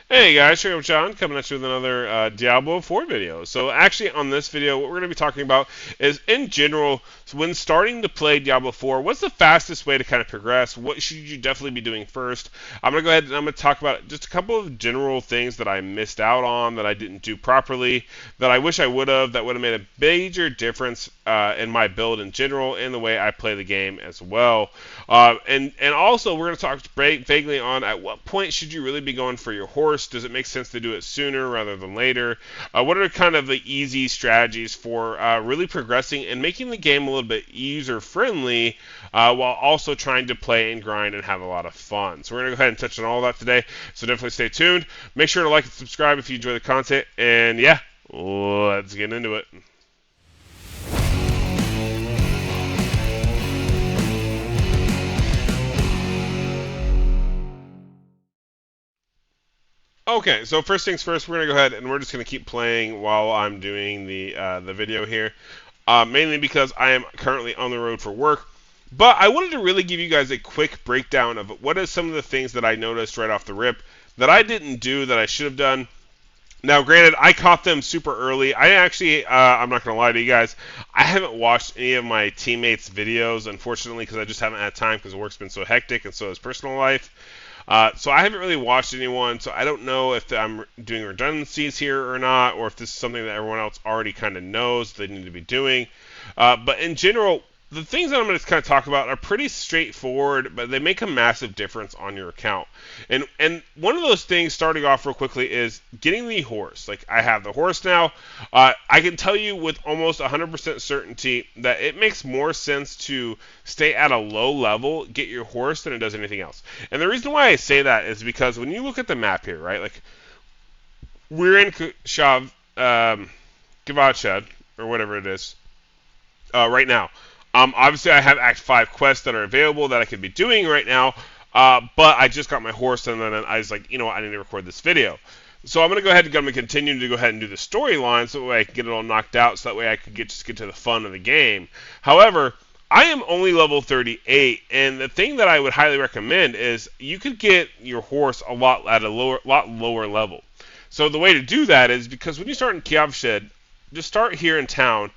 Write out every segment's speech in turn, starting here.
Hey guys, Sugar John coming at you with another Diablo 4 video. So actually on this video, what we're going to be talking about is in general, when starting to play Diablo 4, what's the fastest way to kind of progress? What should you definitely be doing first? I'm going to go ahead and I'm going to talk about just a couple of general things that I missed out on, that I didn't do properly, that I wish I would have, that would have made a major difference in my build in general and the way I play the game as well. And also we're going to talk vaguely on at what point should you really be going for your horse. Does it make sense to do it sooner rather than later? What are kind of the easy strategies for really progressing and making the game a little bit user friendly while also trying to play and grind and have a lot of fun? So we're going to go ahead and touch on all that today. So definitely stay tuned. Make sure to like and subscribe if you enjoy the content. And yeah, let's get into it. Okay, so first things first, we're gonna go ahead and we're just gonna keep playing while I'm doing the video here, mainly because I am currently on the road for work. But I wanted to really give you guys a quick breakdown of what are some of the things that I noticed right off the rip that I didn't do that I should have done. Now, granted, I caught them super early. I actually, I'm not gonna lie to you guys, I haven't watched any of my teammates' videos, unfortunately, because I just haven't had time because work's been so hectic and so has personal life. So I haven't really watched anyone, so I don't know if I'm doing redundancies here or not, or if this is something that everyone else already kind of knows they need to be doing. But in general, the things that I'm going to kind of talk about are pretty straightforward, but they make a massive difference on your account. And one of those things, starting off real quickly, is getting the horse. Like, I have the horse now. I can tell you with almost 100% certainty that it makes more sense to stay at a low level, get your horse, than it does anything else. And the reason why I say that is because when you look at the map here, right, like, we're in Gavachad, or whatever it is, right now. Obviously, I have Act 5 quests that are available that I could be doing right now, but I just got my horse, and then I was like, you know what, I need to record this video. So I'm going to go ahead and continue to go ahead and do the storyline so that way I can get it all knocked out, so that way I can just get to the fun of the game. However, I am only level 38, and the thing that I would highly recommend is you could get your horse at a lot lower level. So the way to do that is because when you start in Kiavshed, just start here in town,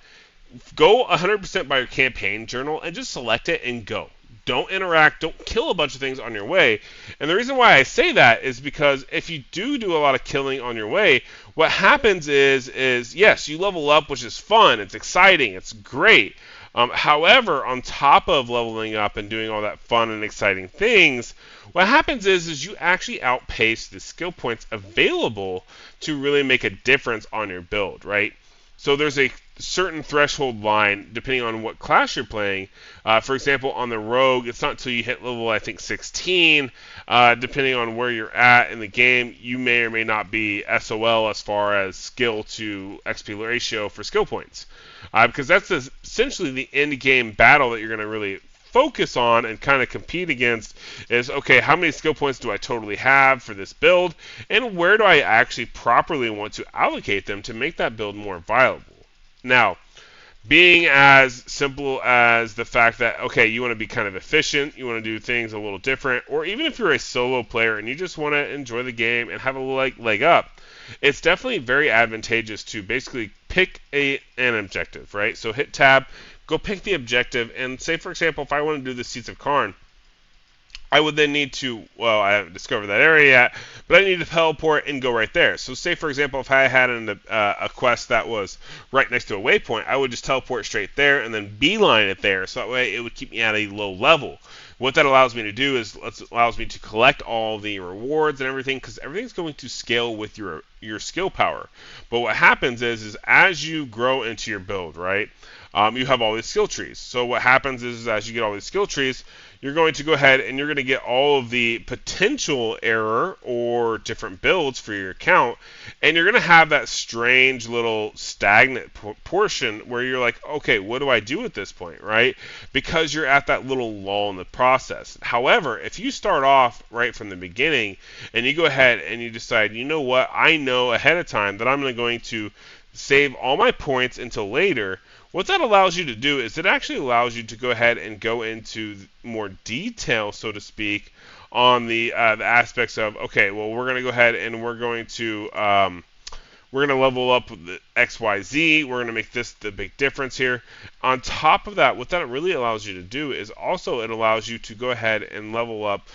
go 100% by your campaign journal and just select it and go. Don't interact, don't kill a bunch of things on your way. And the reason why I say that is because if you do a lot of killing on your way, what happens is yes, you level up, which is fun, it's exciting, it's great. However, on top of leveling up and doing all that fun and exciting things, what happens is you actually outpace the skill points available to really make a difference on your build, right? So there's a certain threshold line depending on what class you're playing. For example, on the rogue, it's not until you hit level, I think, 16, depending on where you're at in the game, you may or may not be SOL as far as skill to XP ratio for skill points. Because that's essentially the end game battle that you're going to really focus on and kind of compete against is, okay, how many skill points do I totally have for this build, and where do I actually properly want to allocate them to make that build more viable? Now, being as simple as the fact that, okay, you want to be kind of efficient, you want to do things a little different, or even if you're a solo player and you just want to enjoy the game and have a leg up, it's definitely very advantageous to basically pick an objective, right? So hit tab, go pick the objective, and say, for example, if I want to do the Seats of Karn, I would then need to, well, I haven't discovered that area yet, but I need to teleport and go right there. So say, for example, if I had a quest that was right next to a waypoint, I would just teleport straight there and then beeline it there, so that way it would keep me at a low level. What that allows me to do is it allows me to collect all the rewards and everything, because everything's going to scale with your skill power. But what happens is as you grow into your build, right, you have all these skill trees. So what happens is as you get all these skill trees, you're going to go ahead and you're going to get all of the potential error or different builds for your account, and you're going to have that strange little stagnant portion where you're like, okay, what do I do at this point, right? Because you're at that little lull in the process. However, if you start off right from the beginning and you go ahead and you decide, you know what, I know ahead of time that I'm going to save all my points until later, what that allows you to do is it actually allows you to go ahead and go into more detail, so to speak, on the aspects of, okay, well, we're going to go ahead and we're going to level up the XYZ. We're going to make this the big difference here. On top of that, what that really allows you to do is also it allows you to go ahead and level up,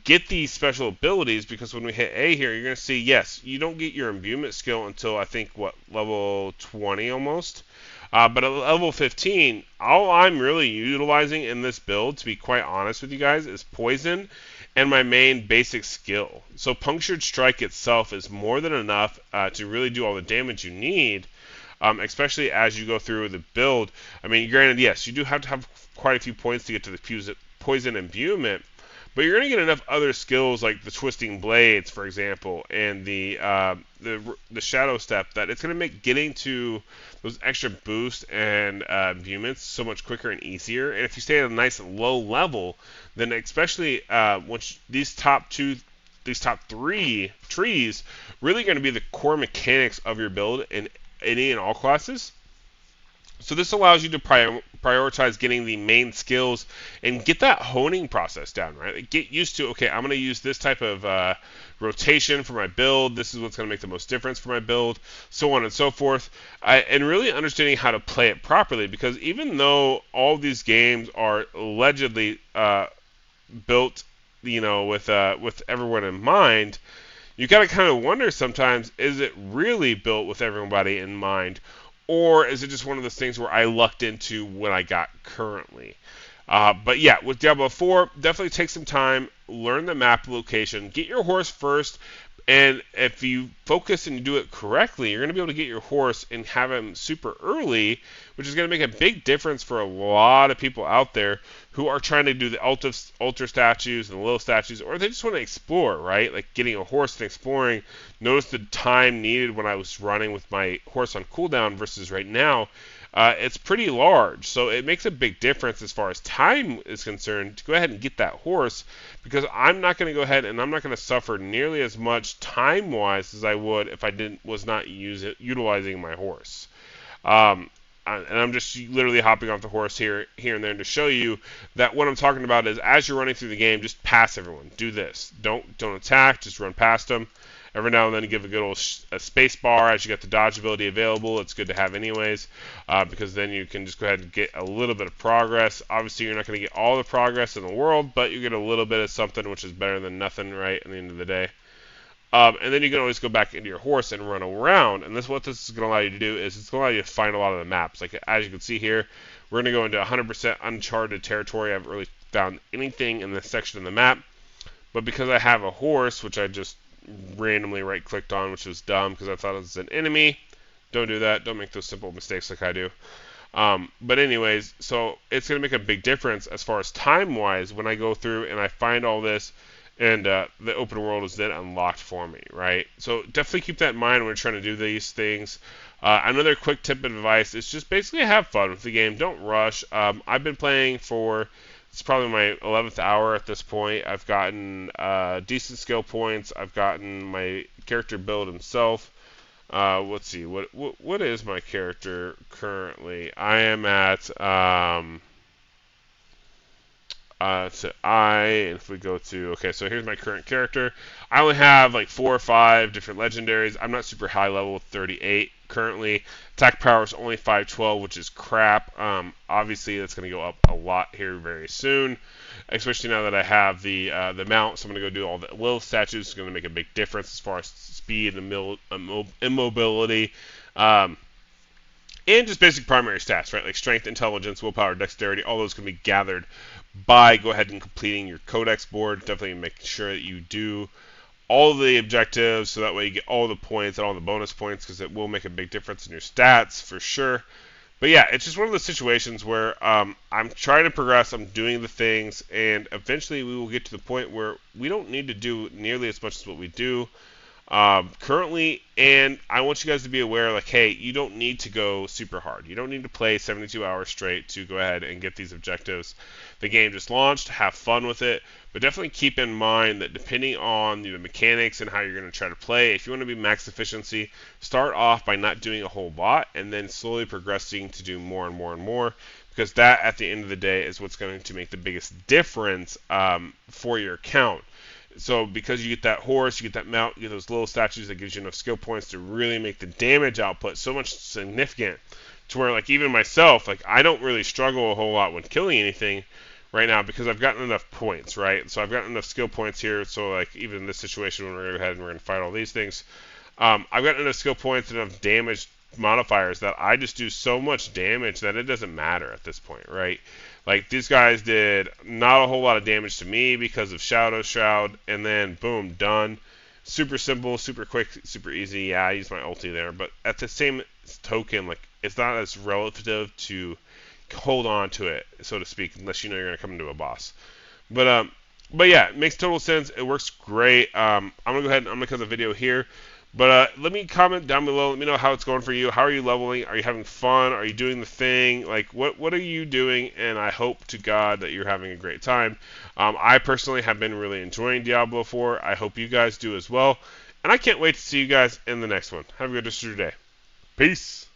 get these special abilities, because when we hit A here, you're going to see, yes, you don't get your imbuement skill until I think, what, level 20 almost? But at level 15, all I'm really utilizing in this build, to be quite honest with you guys, is poison and my main basic skill. So punctured strike itself is more than enough to really do all the damage you need, especially as you go through the build. I mean, granted, yes, you do have to have quite a few points to get to the poison imbuement, but you're going to get enough other skills like the twisting blades, for example, and the shadow step, that it's going to make getting to those extra boosts and imbuements so much quicker and easier. And if you stay at a nice low level, then especially once these top three trees really going to be the core mechanics of your build in any and all classes. So this allows you to prioritize getting the main skills and get that honing process down, right? Like, get used to, okay, I'm going to use this type of rotation for my build. This is what's going to make the most difference for my build, so on and so forth. And really understanding how to play it properly, because even though all these games are allegedly built, with everyone in mind, you got to kind of wonder sometimes, is it really built with everybody in mind? Or is it just one of those things where I lucked into what I got currently? But yeah, with Diablo 4, definitely take some time, learn the map location, get your horse first, and if you focus and you do it correctly, you're going to be able to get your horse and have him super early, which is going to make a big difference for a lot of people out there who are trying to do the altar statues and the little statues, or they just want to explore, right? Like getting a horse and exploring. Notice the time needed when I was running with my horse on cooldown versus right now. It's pretty large, so it makes a big difference as far as time is concerned to go ahead and get that horse, because I'm not going to go ahead and I'm not going to suffer nearly as much time-wise as I would if I was not utilizing my horse. And I'm just literally hopping off the horse here and there to show you that what I'm talking about is, as you're running through the game, just pass everyone. Do this. Don't attack. Just run past them. Every now and then give a good old space bar as you get the dodge ability available. It's good to have anyways, because then you can just go ahead and get a little bit of progress. Obviously, you're not going to get all the progress in the world, but you get a little bit of something, which is better than nothing, right, at the end of the day. And then you can always go back into your horse and run around. And what this is going to allow you to do is it's going to allow you to find a lot of the maps. Like, as you can see here, we're going to go into 100% uncharted territory. I haven't really found anything in this section of the map. But because I have a horse, which I just randomly right-clicked on, which was dumb because I thought it was an enemy. Don't do that. Don't make those simple mistakes like I do. But anyways, so it's going to make a big difference as far as time-wise when I go through and I find all this, and the open world is then unlocked for me, right? So definitely keep that in mind when you're trying to do these things. Another quick tip of advice is just basically have fun with the game. Don't rush. I've been playing for... It's probably my 11th hour at this point. I've gotten decent skill points. I've gotten my character build himself. Let's see. What is my character currently? I am at if we go to, okay, so here's my current character. I only have like 4 or 5 different legendaries. I'm not super high level with 38 currently. Attack power is only 512, which is crap. Obviously, that's going to go up a lot here very soon, especially now that I have the mount. So I'm going to go do all the little statues. It's going to make a big difference as far as speed and immobility. And just basic primary stats, right? Like strength, intelligence, willpower, dexterity, all those can be gathered by go ahead and completing your codex board. Definitely make sure that you do all the objectives so that way you get all the points and all the bonus points, because it will make a big difference in your stats for sure. But yeah, it's just one of those situations where I'm trying to progress, I'm doing the things, and eventually we will get to the point where we don't need to do nearly as much as what we do currently. And I want you guys to be aware, like, hey, you don't need to go super hard. You don't need to play 72 hours straight to go ahead and get these objectives. The game just launched. Have fun with it. But definitely keep in mind that depending on the mechanics and how you're going to try to play, if you want to be max efficiency, start off by not doing a whole lot and then slowly progressing to do more and more and more, because that, at the end of the day, is what's going to make the biggest difference for your account. So because you get that horse, you get that mount, you get those little statues that gives you enough skill points to really make the damage output so much significant to where like even myself, like I don't really struggle a whole lot when killing anything right now because I've gotten enough points, right? So I've gotten enough skill points here. So like even in this situation when we're gonna go ahead and we're gonna fight all these things, I've got enough skill points and enough damage modifiers that I just do so much damage that it doesn't matter at this point, right? Like these guys did not a whole lot of damage to me because of Shadow Shroud, and then boom, done. Super simple, super quick, super easy. Yeah, I used my ulti there, but at the same token, like it's not as relative to hold on to it, so to speak, unless you know you're gonna come into a boss. But but yeah, it makes total sense. It works great. I'm gonna go ahead and I'm gonna cut the video here. But let me comment down below. Let me know how it's going for you. How are you leveling? Are you having fun? Are you doing the thing? Like, what are you doing? And I hope to God that you're having a great time. I personally have been really enjoying Diablo 4. I hope you guys do as well. And I can't wait to see you guys in the next one. Have a good rest of your day. Peace.